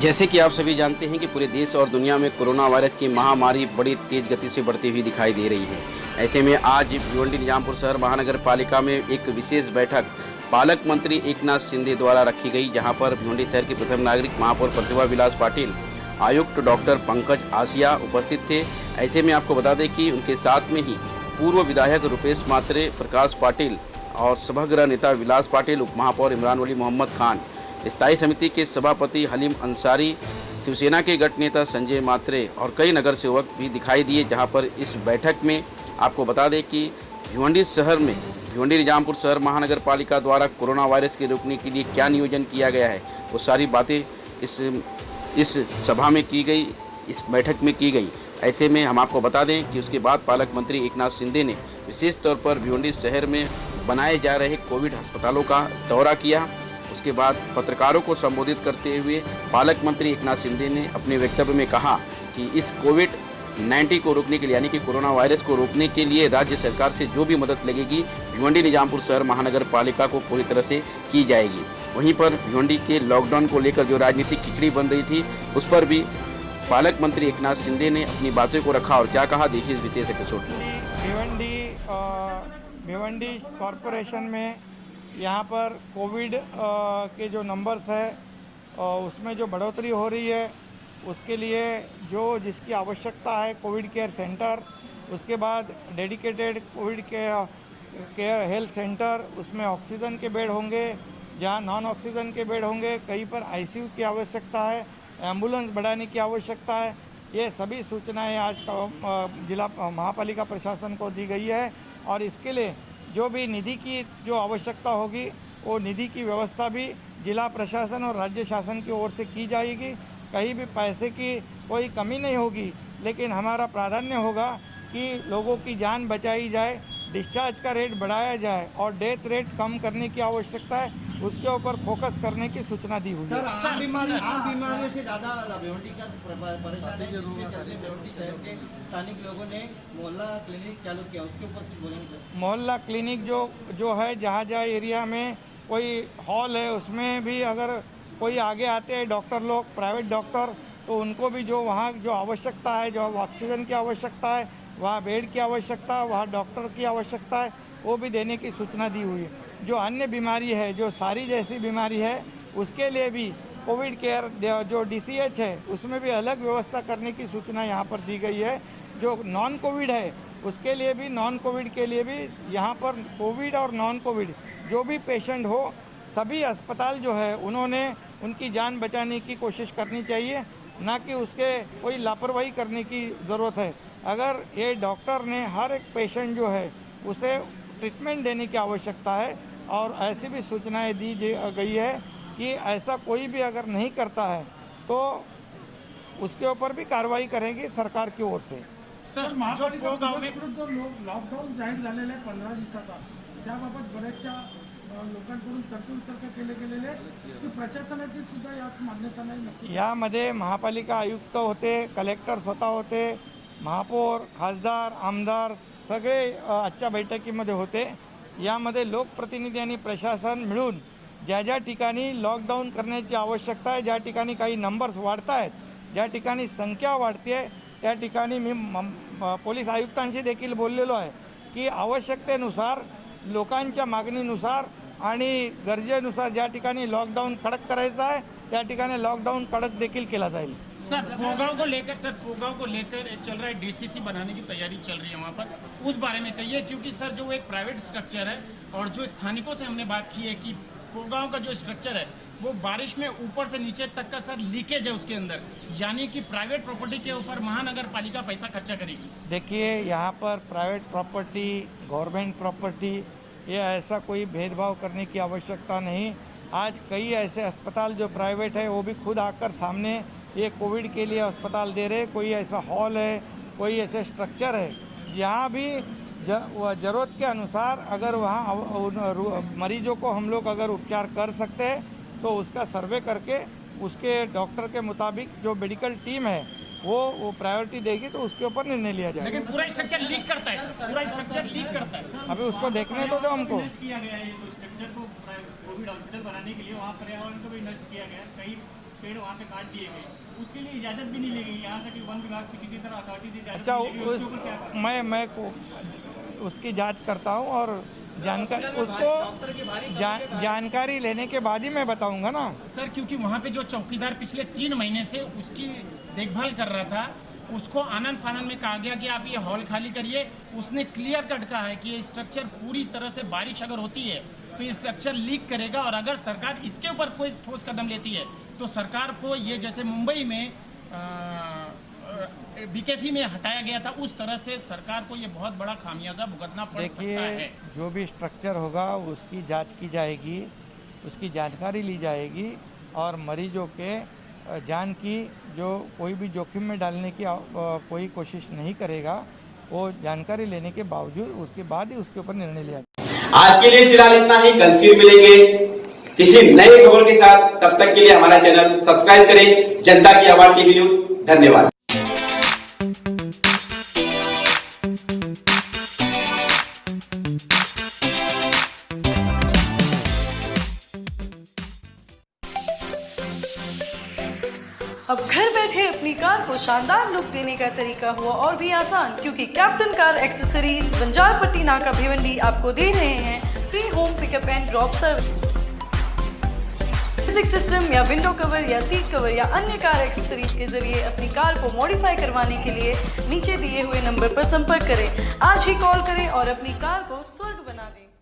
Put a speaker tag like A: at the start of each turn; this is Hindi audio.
A: जैसे कि आप सभी जानते हैं कि पूरे देश और दुनिया में कोरोना वायरस की महामारी बड़ी तेज गति से बढ़ती हुई दिखाई दे रही है। ऐसे में आज भिवंडी निजामपुर शहर महानगर पालिका में एक विशेष बैठक पालक मंत्री एकनाथ शिंदे द्वारा रखी गई, जहां पर भिवंडी शहर के प्रथम नागरिक महापौर प्रतिभा विलास पाटिल, आयुक्त डॉक्टर पंकज आसिया उपस्थित थे। ऐसे में आपको बता दें कि उनके साथ में ही पूर्व विधायक रुपेश मात्रे, प्रकाश पाटिल और सभागृह नेता विलास पाटिल, उप महापौर इमरान वली मोहम्मद खान, स्थायी समिति के सभापति हलीम अंसारी, शिवसेना के गठ नेता संजय मात्रे और कई नगर सेवक भी दिखाई दिए। जहां पर इस बैठक में आपको बता दें कि भिवंडी शहर में भिवंडी निजामपुर शहर महानगर पालिका द्वारा कोरोना वायरस के रोकने के लिए क्या नियोजन किया गया है, वो सारी बातें इस सभा में की गई, इस बैठक में की गई। ऐसे में हम आपको बता दें कि उसके बाद पालक मंत्री एकनाथ शिंदे ने विशेष तौर पर भिवंडी शहर में बनाए जा रहे कोविड अस्पतालों का दौरा किया। उसके बाद पत्रकारों को संबोधित करते हुए पालक मंत्री एकनाथ शिंदे ने अपने वक्तव्य में कहा कि इस कोविड-19 को रोकने के लिए, यानी कि कोरोना वायरस को रोकने के लिए राज्य सरकार से जो भी मदद लगेगी भिवंडी निजामपुर शहर महानगर पालिका को पूरी तरह से की जाएगी। वहीं पर भिवंडी के लॉकडाउन को लेकर जो राजनीतिक खिचड़ी बन रही थी, उस पर भी पालक मंत्री एकनाथ शिंदे ने अपनी बातों को रखा और क्या कहा, देखिए इस विशेष एपिसोड में।
B: भिवंडी कॉरपोरेशन में यहाँ पर कोविड के जो नंबर्स है उसमें जो बढ़ोतरी हो रही है, उसके लिए जो जिसकी आवश्यकता है कोविड केयर सेंटर, उसके बाद dedicated Covid care health centre, उसमें ऑक्सीजन के बेड होंगे, जहाँ नॉन ऑक्सीजन के बेड होंगे, कहीं पर आईसीयू की आवश्यकता है, एम्बुलेंस बढ़ाने की आवश्यकता है। ये सभी सूचनाएं आज जिला महापालिका प्रशासन को दी गई है और इसके लिए जो भी निधि की जो आवश्यकता होगी वो निधि की व्यवस्था भी जिला प्रशासन और राज्य शासन की ओर से की जाएगी। कहीं भी पैसे की कोई कमी नहीं होगी, लेकिन हमारा प्राधान्य होगा कि लोगों की जान बचाई जाए, डिस्चार्ज का रेट बढ़ाया जाए और डेथ रेट कम करने की आवश्यकता है, उसके ऊपर फोकस करने की सूचना दी हुई है।
C: आम बीमारियों से ज़्यादा भिवंडी का परेशान है, जिसके चलते भिवंडी शहर के स्थानिक लोगों ने मोहल्ला क्लिनिक चालू किया, उसके ऊपर कुछ बोलेंगे सर?
B: मोहल्ला क्लिनिक जो है, जहाँ एरिया में कोई हॉल है, उसमें भी अगर कोई आगे आते हैं डॉक्टर लोग, प्राइवेट डॉक्टर, तो उनको भी जो वहाँ जो आवश्यकता है, जो ऑक्सीजन की आवश्यकता है, वहाँ बेड की आवश्यकता है, वहाँ डॉक्टर की आवश्यकता है, वो भी देने की सूचना दी हुई है। जो अन्य बीमारी है, जो सारी जैसी बीमारी है, उसके लिए भी कोविड केयर जो डीसीएच है, उसमें भी अलग व्यवस्था करने की सूचना यहाँ पर दी गई है। जो नॉन कोविड है, उसके लिए भी, नॉन कोविड के लिए भी यहाँ पर कोविड और नॉन कोविड जो भी पेशेंट हो, सभी अस्पताल जो है उन्होंने उनकी जान बचाने की कोशिश करनी चाहिए, ना कि उसके कोई लापरवाही करने की ज़रूरत है। अगर ये डॉक्टर ने हर एक पेशेंट जो है उसे ट्रीटमेंट देने की आवश्यकता है और ऐसी भी सूचनाएं दी गई है कि ऐसा कोई भी अगर नहीं करता है तो उसके ऊपर भी कार्रवाई करेंगे सरकार की ओर से।
D: सर, जो गाव में जो लॉकडाऊन जाहीर झालेलं आहे 15 दिवसाचा, त्याबाबत बऱ्याचशा लोकांकडून तर्क केले गेलेले, की प्रशासनाची सुद्धा यात मान्यता नाही।
B: यामध्ये महापालिका आयुक्त होते, कलेक्टर स्वतः होते, महापौर, खासदार, आमदार सगळे आजच्या बैठकीमध्ये होते। यामध्ये लोकप्रतिनिधी आणि प्रशासन मिळून ज्या ज्या ठिकाणी लॉकडाऊन करण्याची आवश्यकता आहे, ज्या ठिकाणी काही नंबर्स वाढत आहेत, ज्या ठिकाणी संख्या वाढते आहे, त्या ठिकाणी मी पोलीस आयुक्तांशी देखील बोललेलो आहे की आवश्यकतेनुसार, लोकांच्या मागणीनुसार आणि गरजेनुसार ज्या ठिकाणी लॉकडाउन कडक करायचा है, त्या ठिकाणी लॉकडाउन कडक देखील केला जाएगा।
D: सर, पोगांव को लेकर चल रहा है, डीसीसी बनाने की तैयारी चल रही है वहाँ पर, उस बारे में कहिए, क्योंकि सर जो एक प्राइवेट स्ट्रक्चर है और जो स्थानिकों से हमने बात की है कि पोगांव का जो स्ट्रक्चर है वो बारिश में ऊपर से नीचे तक का सर लीकेज है उसके अंदर, यानी कि प्राइवेट प्रॉपर्टी के ऊपर महानगर पालिका पैसा खर्चा करेगी।
B: देखिए, यहाँ पर प्राइवेट प्रॉपर्टी, गवर्नमेंट प्रॉपर्टी, ये ऐसा कोई भेदभाव करने की आवश्यकता नहीं। आज कई ऐसे अस्पताल जो प्राइवेट है वो भी खुद आकर सामने ये कोविड के लिए अस्पताल दे रहे। कोई ऐसा हॉल है, कोई ऐसे स्ट्रक्चर है, यहाँ भी ज़रूरत के अनुसार अगर वहाँ मरीजों को हम लोग अगर उपचार कर सकते हैं तो उसका सर्वे करके उसके डॉक्टर के मुताबिक जो मेडिकल टीम है वो प्रायोरिटी देगी तो उसके ऊपर निर्णय लिया जाएगा।
D: लेकिन पूरा स्ट्रक्चर लीक करता है, पूरा स्ट्रक्चर लीक करता है।
B: अभी उसको देखने तो दो हमको।
C: किया गया है ये स्ट्रक्चर को कोविड हॉस्पिटल बनाने के लिए, वहाँ पर्यावरण को भी नष्ट किया गया है। कई
E: पेड़ वहाँ पे काट दिए गए, उसके लिए इजाज़त भी नहीं ली गई, यहाँ तक कि वन विभाग से किसी तरह अथॉरिटी से इजाज़त
B: अच्छा,
E: नहीं ली गई, उसके ऊपर क्या करें?
B: मैं उसकी जांच करता हूँ और जानकारी लेने के बाद ही मैं बताऊंगा ना
D: सर, क्योंकि वहाँ पे जो चौकीदार पिछले 3 महीने से उसकी देखभाल कर रहा था, उसको आनंद फानंद में कहा गया कि आप ये हॉल खाली करिए। उसने क्लियर कट कहा है कि ये स्ट्रक्चर पूरी तरह से बारिश अगर होती है तो ये स्ट्रक्चर लीक करेगा, और अगर सरकार इसके ऊपर कोई ठोस कदम लेती है तो सरकार को ये जैसे मुंबई में बीकेसी में हटाया गया था, उस तरह से सरकार को ये बहुत बड़ा खामियाजा भुगतना पड़ सकता है।
B: देखिए, जो भी स्ट्रक्चर होगा उसकी जांच की जाएगी, उसकी जानकारी ली जाएगी, और मरीजों के जान की जो कोई भी जोखिम में डालने की कोई कोशिश नहीं करेगा। वो जानकारी लेने के बावजूद उसके बाद ही उसके ऊपर निर्णय लिया जाएगा।
A: आज के लिए फिलहाल इतना ही। कल फिर मिलेंगे किसी नई खबर के साथ। तब तक के लिए हमारा चैनल सब्सक्राइब करें। जनता की आवाज टीवी न्यूज। धन्यवाद।
F: अब घर बैठे अपनी कार को शानदार लुक देने का तरीका हुआ और भी आसान, क्योंकि कैप्टन कार एक्सेसरीज बंजारपट्टी नाका भिवंडी आपको दे रहे हैं free home pickup and drop service. Music system या विंडो कवर या सीट कवर या अन्य कार एक्सेसरीज के जरिए अपनी कार को मॉडिफाई करवाने के लिए नीचे दिए हुए नंबर पर संपर्क करें। आज ही कॉल करें और अपनी कार को स्वर्ग बना दें।